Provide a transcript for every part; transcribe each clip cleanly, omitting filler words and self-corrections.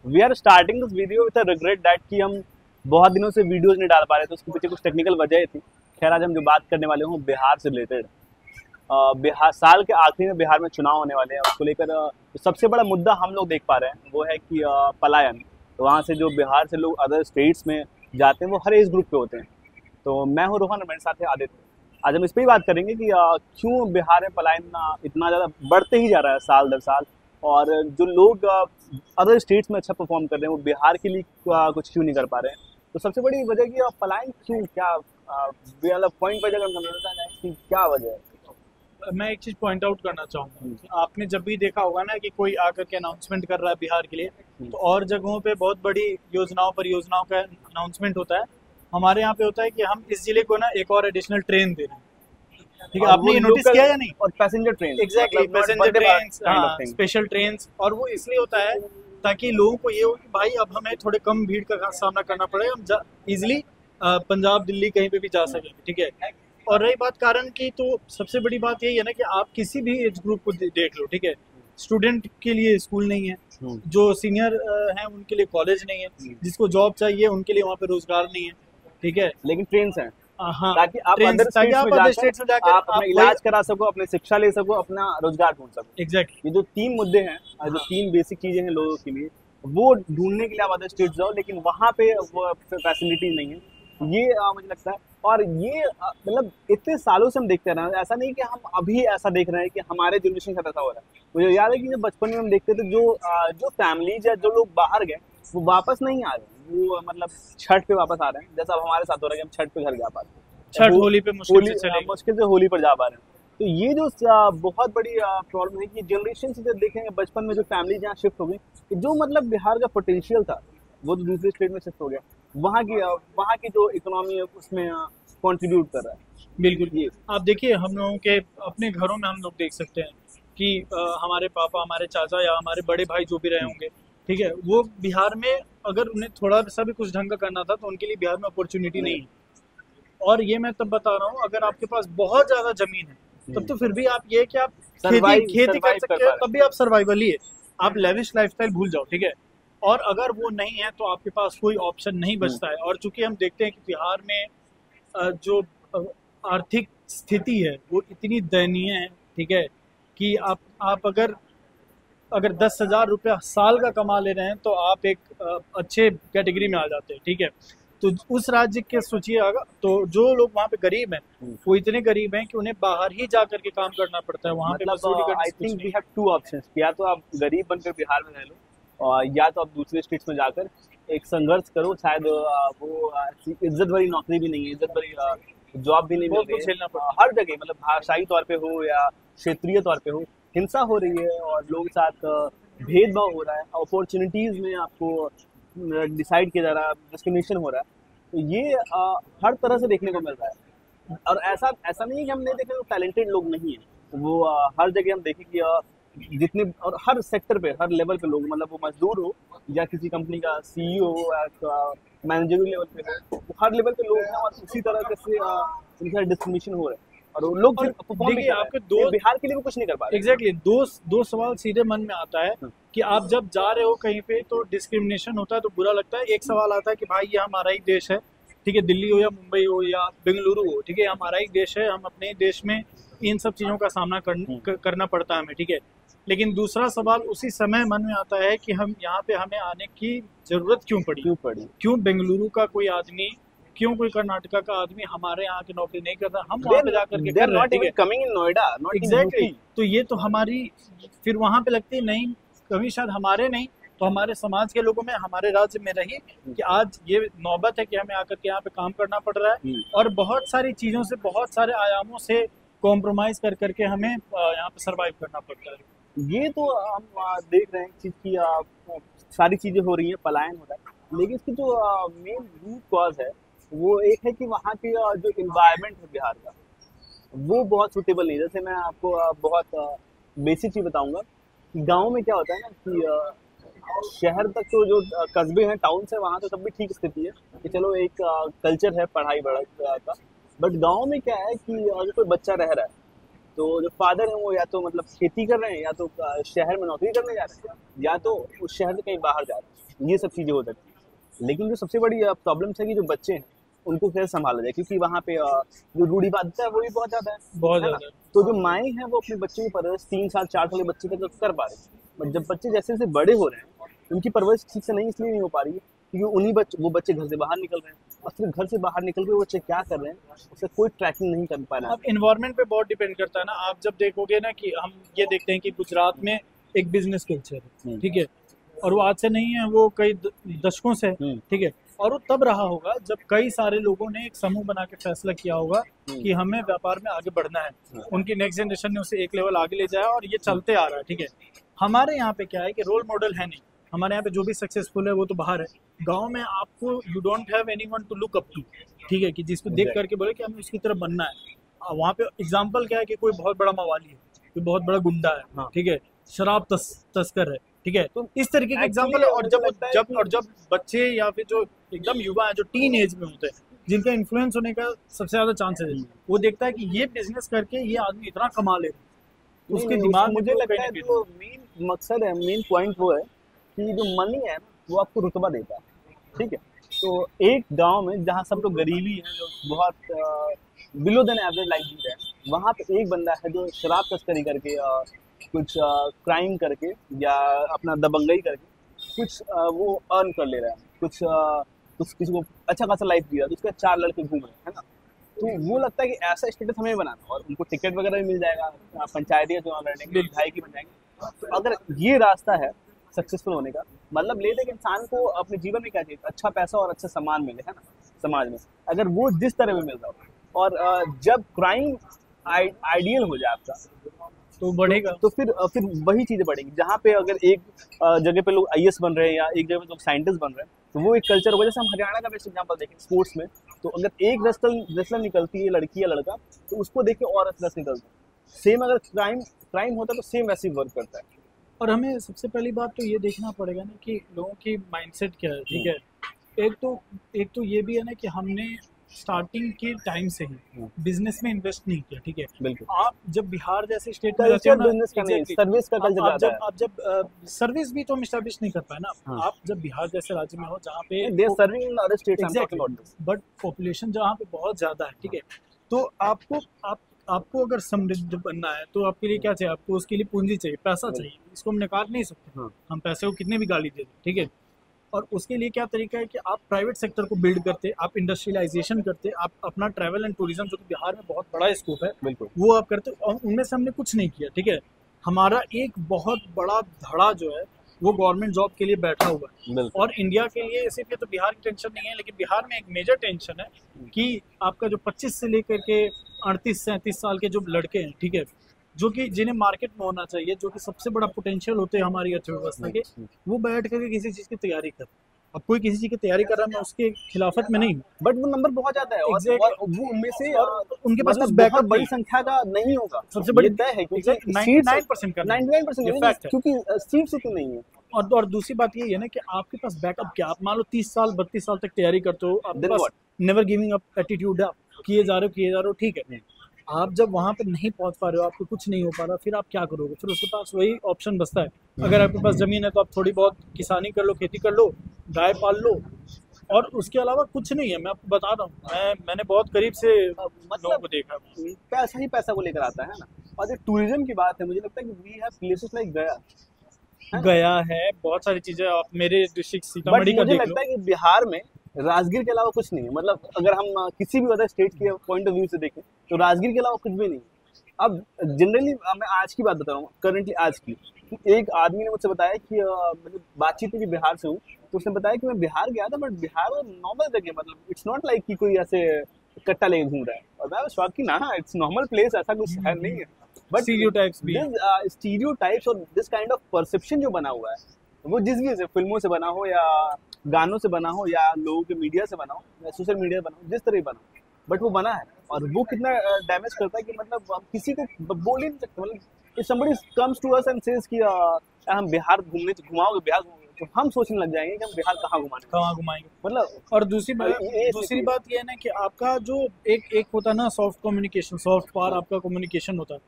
We are starting this video with a regret that कि हम बहुत दिनों से वीडियोस नहीं डाल पा रहे थे। उसके पीछे कुछ टेक्निकल वजह थी। खैर, आज हम जो बात करने वाले हूँ बिहार से रिलेटेड। बिहार साल के आखिरी में बिहार में चुनाव होने वाले हैं। उसको लेकर जो सबसे बड़ा मुद्दा हम लोग देख पा रहे हैं वो है कि पलायन। तो वहाँ से जो बिहार से लोग अदर स्टेट्स में जाते हैं वो हर एज ग्रुप के होते हैं। तो मैं हूँ रोहन और मेरे साथ है आदित्य। आज हम इस पर ही बात करेंगे कि क्यों बिहार में पलायन इतना ज़्यादा बढ़ते ही जा रहा है साल दर साल, और जो लोग अदर स्टेट्स में अच्छा परफॉर्म कर रहे हैं वो बिहार के लिए कुछ क्यों नहीं कर पा रहे हैं। तो सबसे बड़ी वजह कि पलायन क्यों, क्या मतलब पॉइंट पर अगर समझना चाहें कि क्या वजह है। मैं एक चीज पॉइंट आउट करना चाहूंगा। आपने जब भी देखा होगा ना कि कोई आकर के अनाउंसमेंट कर रहा है बिहार के लिए, तो और जगहों पे बहुत बड़ी योजनाओं परियोजनाओं का अनाउंसमेंट होता है। हमारे यहाँ पे होता है कि हम इस जिले को ना एक और एडिशनल ट्रेन दे रहे हैं। ठीक है, आपने ये नोटिस किया या नहीं? और passenger train, exactly, passenger train, special train. और वो इसलिए होता है ताकि लोगों को ये हो कि भाई अब हमें थोड़े कम भीड़ का सामना करना पड़ेगा, हम इजिली पंजाब दिल्ली कहीं पे भी जा सकेंगे। ठीक है, और रही बात कारण की, तो सबसे बड़ी बात यही है ना कि आप किसी भी एज ग्रुप को देख लो। ठीक है, स्टूडेंट के लिए स्कूल नहीं है, जो सीनियर हैं उनके लिए कॉलेज नहीं है, जिसको जॉब चाहिए उनके लिए वहाँ पे रोजगार नहीं है। ठीक है, लेकिन ट्रेन हैं हाँ, ताकि आप अदर स्टेट्स में जाकर आप अपना इलाज करा सको, अपने शिक्षा ले सको, अपना रोजगार ढूंढ सको। एग्जैक्टली, ये जो तीन मुद्दे हैं, जो तीन बेसिक चीजें हैं लोगों के लिए, वो ढूंढने के लिए आप अदर स्टेट्स जाओ, लेकिन वहाँ पे वो फैसिलिटी नहीं है। ये मुझे लगता है। और ये मतलब इतने सालों से हम देखते रहे हैं। ऐसा नहीं कि हम अभी ऐसा देख रहे हैं कि हमारे जनरेशन के साथ ऐसा हो रहा है। मुझे याद है कि जब बचपन में हम देखते थे, जो फैमिलीज या जो लोग बाहर गए वो वापस नहीं आ रहे, वो मतलब छठ पे वापस आ रहे हैं। जैसा अब हमारे साथ हो रहा है कि हम छठ पे घर जा पा रहे हैं, छठ होली पे मुश्किल से होली पर जा पा रहे हैं। तो ये जो बहुत बड़ी प्रॉब्लम है कि जनरेशन से जब देखेंगे, बचपन में जो फैमिली जहाँ शिफ्ट हो गई, जो मतलब बिहार का पोटेंशियल था वो तो दूसरे स्टेट में शिफ्ट हो गया। वहाँ की जो इकोनॉमी है उसमें कंट्रीब्यूट कर रहा है। बिल्कुल, ये आप देखिए, हम लोगों के अपने घरों में हम लोग देख सकते हैं कि हमारे पापा, हमारे चाचा या हमारे बड़े भाई जो भी रहे होंगे, ठीक है, वो बिहार में अगर उन्हें थोड़ा सा भी कुछ ढंग का करना था तो उनके लिए बिहार में अपॉर्चुनिटी नहीं है। और ये मैं तब बता रहा हूँ, अगर आपके पास बहुत ज्यादा जमीन है तब तो फिर भी आप ये कि आप खेती कर सकते हो, तब भी आप सर्वाइवल ही है, आप लेविश लाइफस्टाइल भूल जाओ। ठीक है, और अगर वो नहीं है तो आपके पास कोई ऑप्शन नहीं बचता है। और चूंकि हम देखते हैं कि बिहार में जो आर्थिक स्थिति है वो इतनी दयनीय है, ठीक है, कि आप अगर 10,000 रुपया साल का कमा ले रहे हैं तो आप एक अच्छे कैटेगरी में आ जाते हैं। ठीक है, तो उस राज्य के सोचिए, अगर तो जो लोग वहाँ पे गरीब हैं वो इतने गरीब हैं कि उन्हें बाहर ही जा करके काम करना पड़ता है। वहाँ पे मजदूरी करना। I think we have two options, या तो आप गरीब बनकर बिहार में रह लो, और या तो आप दूसरे स्टेट्स में जाकर एक संघर्ष करो। शायद वो इज्जत भरी नौकरी भी नहीं है, इज्जत भरी जॉब भी नहीं मिल रही है। हर जगह मतलब भाषाई तौर पे हो या क्षेत्रीय तौर पे हो, हिंसा हो रही है और लोगों के साथ भेदभाव हो रहा है। अपॉर्चुनिटीज में आपको डिसाइड किया जा रहा है, डिस्क्रिमिनेशन हो रहा है। तो ये हर तरह से देखने को मिल रहा है। और ऐसा नहीं है कि हम नहीं देखें, टैलेंटेड लोग नहीं है वो हर जगह हम देखें कि जितने और हर सेक्टर पे, हर लेवल पे लोग, मतलब वो मजदूर हो या किसी कंपनी का सीईओ हो या मैनेजरियल लेवल पे हो, हर लेवल पे लोग हैं और उसी तरह से उनका डिस्क्रिमिनेशन हो रहा है। और वो लोग देखिए, आपके दो बिहार के लिए वो कुछ नहीं कर पा रहे। एग्जैक्टली, दो सवाल सीधे मन में आता है कि आप जब जा रहे हो कहीं पे तो डिस्क्रिमिनेशन होता है तो बुरा लगता है। एक सवाल आता है कि भाई ये हमारा ही देश है, ठीक है, दिल्ली हो या मुंबई हो या बेंगलुरु हो, ठीक है, हमारा ही देश है, हम अपने देश में इन सब चीज़ों का सामना करना पड़ता है हमें। ठीक है, लेकिन दूसरा सवाल उसी समय मन में आता है कि हम यहाँ पे हमें आने की जरूरत क्यों पड़ी। क्यों बेंगलुरु का कोई आदमी, क्यों कोई कर्नाटका का आदमी हमारे यहाँ की नौकरी नहीं करता, हम वहाँ पे जाकर के कर रहे हैं। एग्जैक्टली, तो ये तो हमारी फिर वहाँ पे लगती नहीं कभी, शायद हमारे नहीं तो हमारे समाज के लोगों में, हमारे राज्य में रही कि आज ये नौबत है कि हमें आकर के यहाँ पे काम करना पड़ रहा है और बहुत सारी चीज़ों से, बहुत सारे आयामों से कॉम्प्रोमाइज कर करके हमें यहाँ पे सर्वाइव करना पड़ता है। ये तो हम देख रहे हैं चीज़ की सारी चीज़ें हो रही हैं, पलायन हो रहा है, लेकिन इसकी जो मेन रूट कॉज है वो एक है कि वहाँ की जो इन्वायरमेंट है बिहार का, वो बहुत सूटेबल नहीं है। जैसे मैं आपको बहुत बेसिक चीज़ बताऊंगा कि गांव में क्या होता है ना कि शहर तक तो जो कस्बे हैं, टाउन से, वहाँ तो तब भी ठीक स्थिति है कि चलो एक कल्चर है पढ़ाई बढ़ाई का। बट गांव में क्या है कि अगर कोई बच्चा रह रहा है तो जो फादर है वो या तो मतलब खेती कर रहे हैं, या तो शहर में नौकरी करने जा रहे हैं, या तो उस शहर से कहीं बाहर जा रहे हैं। ये सब चीज़ें हो सकती हैं। लेकिन जो सबसे बड़ी प्रॉब्लम है कि जो बच्चे हैं उनको कैसे संभाला जाए, क्योंकि वहाँ पे जो रूढ़िवादिता है वो भी बहुत ज़्यादा है, बहुत है ना? ज़्यादा। तो जो माएँ हैं वो अपने बच्चों की परवरिश 3 साल 4 साल के बच्चे तक कर पा रही हैं, बट जब बच्चे जैसे जैसे बड़े हो रहे हैं उनकी परवरिश ठीक से नहीं इसलिए नहीं हो पा रही है क्योंकि वो बच्चे घर से बाहर निकल रहे हैं, और फिर घर से बाहर निकल के वो बच्चे क्या कर रहे हैं उससे कोई ट्रैकिंग नहीं कर पा रहा है। अब इन्वायरमेंट पे बहुत डिपेंड करता है ना। आप जब देखोगे ना कि हम ये देखते हैं कि गुजरात में एक बिजनेस कल्चर है, ठीक है, और वो आज से नहीं है, वो कई दशकों से है, ठीक है, और वो तब रहा होगा जब कई सारे लोगों ने एक समूह बना के फैसला किया होगा कि हमें व्यापार में आगे बढ़ना है, उनकी नेक्स्ट जनरेशन ने उसे एक लेवल आगे ले जाया और ये चलते आ रहा है, ठीक है। हमारे यहाँ पे क्या है कि रोल मॉडल है नहीं, हमारे यहाँ पे जो भी सक्सेसफुल है वो तो बाहर है। गांव में आपको you don't have anyone to look up to, ठीक है, कि जिसको देख करके बोले कि हमें उसकी तरफ बनना है। वहाँ पे एग्जाम्पल क्या है कि कोई बहुत बड़ा मवाली है, कोई बहुत बड़ा गुंडा है, ठीक है, शराब तस्कर है, ठीक है, तो इस तरीके के एग्जाम्पल है। और जब बच्चे या फिर जो एकदम युवा है, जो टीन एज में होते हैं, जिनका इन्फ्लुएंस होने का सबसे ज्यादा चांसेस है, वो देखता है कि ये बिजनेस करके ये आदमी इतना कमा ले, उसके दिमाग में मुझे लगता है जो मेन मकसद है, मेन पॉइंट वो है कि जो मनी है वो आपको रुतबा देता है, ठीक है। तो एक गांव में जहाँ सब लोग गरीबी है, जो बहुत बिलो देन एवरेज लाइफ जी रहे हैं, वहाँ पे एक बंदा है जो शराब तस्करी करके कुछ क्राइम करके या अपना दबंगई करके कुछ वो अर्न कर ले रहा है, कुछ किसी को अच्छा खासा लाइफ दिया, तो उसके 4 लड़के घूम रहे हैं, है ना। तो वो लगता है कि ऐसा स्टेटस हमें बनाना, और उनको टिकट वगैरह भी मिल जाएगा, पंचायती चुनाव लड़ने के लिए विधायक बन जाएंगे। तो अगर ये रास्ता है सक्सेसफुल होने का, मतलब ले दे कि इंसान को अपने जीवन में क्या चाहिए, अच्छा पैसा और अच्छा सम्मान मिले, है ना, समाज में। अगर वो जिस तरह में मिल रहा हो, और जब क्राइम आइडियल हो जाए आपका, तो बढ़ेगा, तो फिर वही चीज़ें बढ़ेंगी। जहाँ पे अगर एक जगह पे लोग IAS बन रहे हैं या एक जगह पे लोग साइंटिस्ट बन रहे हैं, तो वो एक कल्चर होगा। जैसे हम हरियाणा का बेस्ट एग्जाम्पल देखें स्पोर्ट्स में, तो अगर एक रेसलर निकलती है, लड़की या लड़का, तो उसको देख के और रेसलर्स निकलते हैं। सेम अगर क्राइम होता है तो सेम वैसे ही वर्क करता है। और हमें सबसे पहली बात तो ये देखना पड़ेगा ना कि लोगों की माइंडसेट क्या है, ठीक है। एक तो ये भी है ना कि हमने स्टार्टिंग के टाइम से ही बिजनेस में इन्वेस्ट नहीं किया, ठीक है। बिल्कुल। आप जब बिहार जैसे स्टेट में रहते हो ना, सर्विस का कल्चर ज़्यादा है। आप जब सर्विस भी तो हम एस्टैब्लिश नहीं कर पाए ना। आप जब बिहार जैसे राज्य में हो जहाँ पे बट पॉपुलेशन जहाँ पे बहुत ज्यादा है, ठीक है, तो आपको अगर समृद्ध बनना है तो आपके लिए क्या चाहिए, आपको उसके लिए पूंजी चाहिए, पैसा चाहिए, इसको हम नकार नहीं सकते। हम पैसे को कितने भी गाली दे दें, ठीक है। और उसके लिए क्या तरीका है कि आप प्राइवेट सेक्टर को बिल्ड करते, आप इंडस्ट्रियलाइजेशन करते, आप अपना ट्रैवल एंड टूरिज्म, जो कि बिहार में बहुत बड़ा स्कोप है, बिल्कुल, वो आप करते। और उनमें से हमने कुछ नहीं किया, ठीक है। हमारा एक बहुत बड़ा धड़ा जो है वो गवर्नमेंट जॉब के लिए बैठा हुआ है। और इंडिया के लिए सिर्फ ये तो बिहार की टेंशन नहीं है, लेकिन बिहार में एक मेजर टेंशन है कि आपका जो 25 से लेकर के 38-37 साल के जो लड़के हैं, ठीक है, जो कि जिन्हें मार्केट में होना चाहिए, जो कि सबसे बड़ा पोटेंशियल होते हैं हमारी अर्थव्यवस्था के, वो बैठ करके किसी चीज़ की तैयारी कर। अब कोई किसी चीज़ की तैयारी कर रहा है, मैं उसके खिलाफत में नहीं हूँ, बट वो नंबर बहुत ज़्यादा है। और वो उनमें से उनके पास मतलब बैकअप बड़ी संख्या का नहीं होगा। सबसे बड़ी तय है क्योंकि 99% का 99% क्योंकि सीट्स उतनी नहीं है। और दूसरी बात ये है ना कि आपके पास बैकअप क्या, आप मान लो 30 साल 32 साल तक तैयारी करते हो, आपके पास नेवर गिविंग अप एटीट्यूड है, किए जा रहे हो, ठीक है। आप जब वहाँ पे नहीं पहुँच पा रहे हो, आपको कुछ नहीं हो पा रहा, फिर आप क्या करोगे? फिर उसके पास वही ऑप्शन बचता है, अगर आपके पास ज़मीन है तो आप थोड़ी बहुत किसानी कर लो, खेती कर लो, गाय पाल लो, और उसके अलावा कुछ नहीं है। मैं आपको बता रहा हूँ, मैंने बहुत करीब से लोगों को देखा। पैसा ही पैसा को लेकर आता है ना। और जो टूरिज्म की बात है, मुझे लगता है कि वी हैव प्लेसेस लाइक गया है, बहुत सारी चीजें। आप मेरे डिस्ट्रिक्ट सीतामढ़ी का देख लो। मुझे लगता है कि बिहार में राजगीर के अलावा कुछ नहीं है। मतलब अगर हम किसी भी अदर स्टेट के पॉइंट ऑफ व्यू से देखें तो राजगीर के अलावा कुछ भी नहीं है। अब जनरली मैं आज की बात बता रहा हूँ, करंटली आज की। एक आदमी ने मुझसे बताया कि मतलब बातचीत हुई बिहार से हूँ, तो उसने बताया कि मैं बिहार गया था, बट बिहार वो नॉर्मल जगह, मतलब इट्स नॉट लाइक कि कोई ऐसे कट्टा लेके घूम रहा है। और मैं शौक की ना, इट्स नॉर्मल प्लेस, ऐसा कुछ शहर नहीं है। बट स्टीरियोटाइप्स और दिस काइंड ऑफ परसेप्शन जो बना हुआ है, वो जिस भी से फिल्मों से बना हो या गानों से बना हो या लोगों के मीडिया से बना हो या सोशल मीडिया से बना हो, जिस तरह बना हो, बट वो बना है। और वो कितना डैमेज करता है कि मतलब हम किसी को बोल ही नहीं सकते। मतलब if somebody comes to us and says कि हम बिहार घुमाओगे बिहार, तो हम सोचने लग जाएंगे कि हम बिहार कहाँ घुमाएंगे। मतलब और दूसरी बात ये है ना कि आपका जो एक होता है ना सॉफ्ट कम्युनिकेशन, सॉफ्ट पावर आपका कम्युनिकेशन होता है,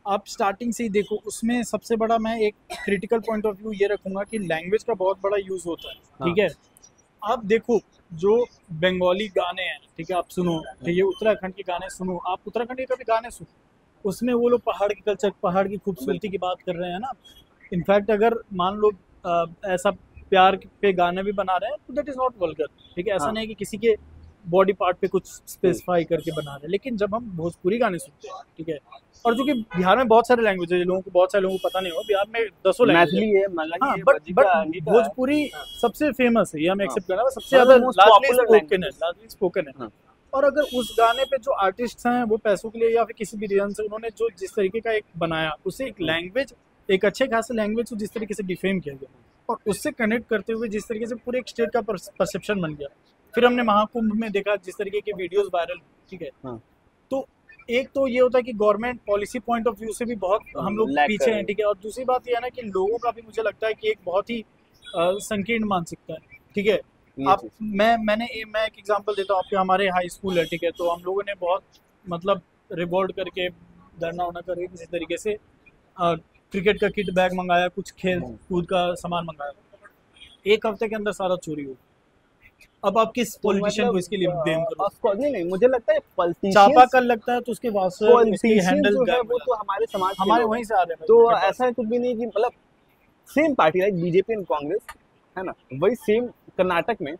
आप स्टार्टिंग से ही देखो, उसमें सबसे बड़ा मैं एक क्रिटिकल पॉइंट ऑफ व्यू ये रखूंगा कि लैंग्वेज का बहुत बड़ा यूज होता है, ठीक है। आप देखो जो बंगाली गाने हैं, ठीक है, आप सुनो, ठीक है, उत्तराखंड के गाने सुनो, आप उत्तराखंड के कभी गाने सुनो, उसमें वो लोग पहाड़ के कल्चर, पहाड़ की खूबसूरती की बात कर रहे हैं ना। इनफैक्ट अगर मान लो ऐसा प्यार पे गाने भी बना रहे हैं तो दैट इज नॉट वल्गर, ठीक है। ऐसा नहीं कि किसी के बॉडी पार्ट पे कुछ स्पेसिफाई करके बना रहे हैं। लेकिन जब हम भोजपुरी गाने सुनते हैं, ठीक है, और जो कि बिहार में बहुत सारे लैंग्वेज है, लोगों को, बहुत सारे लोगों को पता नहीं होगा, बिहार में 10 लैंग्वेज मैथिली है, मगही है, बट बज्जिका, अंगिका है। भोजपुरी सबसे फेमस है, ये हम एक्सेप्ट करना है, सबसे हाँ, ज्यादा most लार्जली popular स्पोकन है, language। लार्जली स्पोकन है। हाँ। और अगर उस गाने पे जो आर्टिस्ट हैं वो पैसों के लिए या फिर किसी भी रीजन से उन्होंने जो जिस तरीके का एक बनाया, उसे एक लैंग्वेज, एक अच्छे खासे लैंग्वेज को जिस तरीके से डिफेम किया गया और उससे कनेक्ट करते हुए जिस तरीके से पूरे एक स्टेट का परसेप्शन बन गया। फिर हमने महाकुंभ में देखा जिस तरीके के वीडियोस वायरल, ठीक है। हाँ। तो एक तो ये होता है कि government policy point of view से भी बहुत हम लोग lack पीछे कर हैं, रहे ठीक है। और दूसरी बात ये है ना कि लोगों का भी मुझे लगता है कि एक बहुत ही संकीर्ण मानसिकता है, ठीक है। ये आप चीज़। मैं एक एग्जांपल देता हूँ आपके, हमारे हाई स्कूल है, ठीक है, तो हम लोगों ने बहुत मतलब रिवॉल्ट करके, धरना वरना करके किसी तरीके से क्रिकेट का किट बैग मंगाया, कुछ खेल कूद का सामान मंगाया, 1 हफ्ते के अंदर सारा चोरी हो। अब आप किस पॉलिटिशियन को इसके लिए ब्लेम करो? ऑफ कोर्स नहीं, मुझे लगता है चापा कल लगता है तो उसके बाद से उसकी पॉलिटिशियंस हैंडल जो है वो तो हमारे समाज के हमारे लोग वहीं हैं। से आ रहे हैं। तो ऐसा कुछ भी नहीं कि मतलब same party like BJP and Congress है ना, वही सेम कर्नाटक में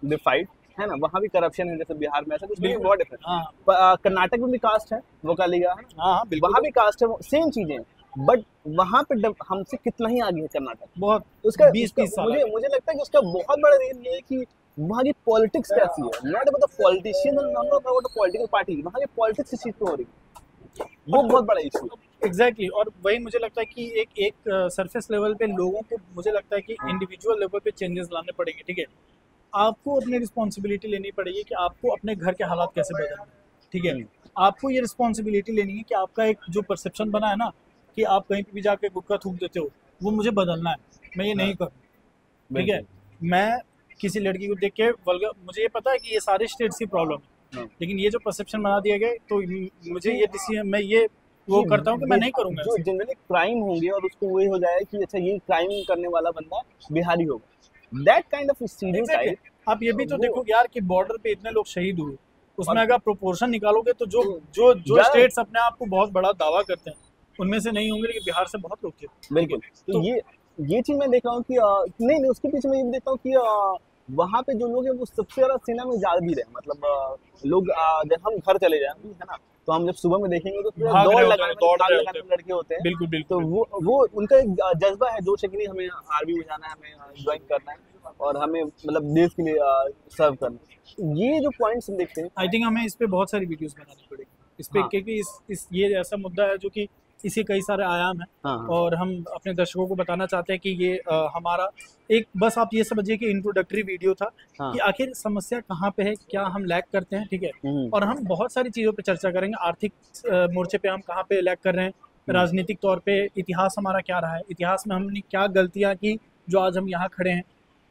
दे फाइट है ना, वहाँ भी करप्शन है जैसे बिहार में, ऐसा कुछ नहीं, बहुत डिफरेंट। हाँ कर्नाटक में भी कास्ट है, वो का लिगा है, हाँ बिल्कुल, वहाँ भी कास्ट है, सेम चीजें हैं। बट वहाँ पे हमसे कितना ही आगे है कर्नाटक, बहुत उसका 20-30 साल मुझे लगता है कि उसका बहुत बड़ा रीजन ये है कि वहाँ की पॉलिटिक्स कैसी है, नॉट अबाउट द पॉलिटिशियन और not about the political party, वहाँ की पॉलिटिक्स इस चीज पे हो रही है, वो बहुत बड़ा इशू है। एग्जैक्टली। और वही मुझे लगता है कि एक सरफेस लेवल पे लोगों को, मुझे लगता है कि इंडिविजुअल लेवल पे चेंजेस लाने पड़ेंगे, ठीक है। आपको अपनी रिस्पॉन्सिबिलिटी लेनी पड़ेगी कि आपको अपने घर के हालात कैसे बदलने हैं, ठीक है। आपको ये रिस्पॉन्सिबिलिटी लेनी है कि आपका एक जो परसेप्शन बना है ना कि आप कहीं पे भी जाके गुटखा थूक देते हो, वो मुझे बदलना है, मैं ये नहीं करूँ, ठीक है। मैं किसी लड़की को देख के वल्गर, मुझे ये पता है कि ये सारे स्टेट्स की प्रॉब्लम है, लेकिन ये जो परसेप्शन बना दिया गया तो मुझे ये डिसीजन, मैं ये वो करता हूँ कि मैं नहीं करूँगा। जो जनरली क्राइम होंगे और उसको वही हो जाए कि अच्छा ये क्राइम करने वाला बंदा बिहारी होगा, दैट काइंड ऑफ स्टीरियोटाइप। आप ये भी तो देखो यार कि बॉर्डर पे इतने लोग शहीद हुए, उसमें अगर प्रोपोर्शन निकालोगे तो जो स्टेट्स अपने आप को बहुत बड़ा दावा करते हैं उनमें से नहीं होंगे, लेकिन बिहार से बहुत लोग थे। बिल्कुल। तो ये चीज मैं देख रहा हूँ कि नहीं उसके पीछे मैं ये भी देखता हूँ कि वहाँ पे जो लोग हैं वो सबसे ज्यादा सेना में जा भी रहे हैं, मतलब लोग जब हम घर चले जाएंगे है ना, तो हम जब सुबह में देखेंगे तो दौड़ लगाने लड़के होते हैं। बिल्कुल बिल्कुल। तो वो उनका एक जज्बा है, जोश है कि नहीं हमें आर्मी में जाना है, हमें ज्वाइन करना है और हमें मतलब देश के लिए सर्व करना है। ये जो पॉइंट्स हम देखते हैं, आई थिंक हमें इस पे बहुत सारी वीडियोस बनानी पड़ेगी इस पे, क्योंकि ये ऐसा मुद्दा है जो कि इसके कई सारे आयाम हैं। और हम अपने दर्शकों को बताना चाहते हैं कि ये हमारा एक, बस आप ये समझिए कि इंट्रोडक्टरी वीडियो था कि आखिर समस्या कहाँ पे है, क्या हम लैग करते हैं, ठीक है। और हम बहुत सारी चीज़ों पे चर्चा करेंगे, आर्थिक मोर्चे पे हम कहाँ पे लैग कर रहे हैं, राजनीतिक तौर पे इतिहास हमारा क्या रहा है, इतिहास में हमने क्या गलतियाँ की जो आज हम यहाँ खड़े हैं।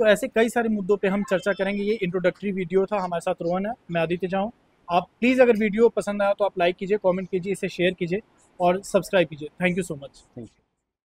तो ऐसे कई सारे मुद्दों पे हम चर्चा करेंगे। ये इंट्रोडक्टरी वीडियो था, हमारे साथ रोहन है, मैं आदित्य जाऊँ। आप प्लीज़ अगर वीडियो पसंद आया तो आप लाइक कीजिए, कमेंट कीजिए, इसे शेयर कीजिए और सब्सक्राइब कीजिए। Thank you so much.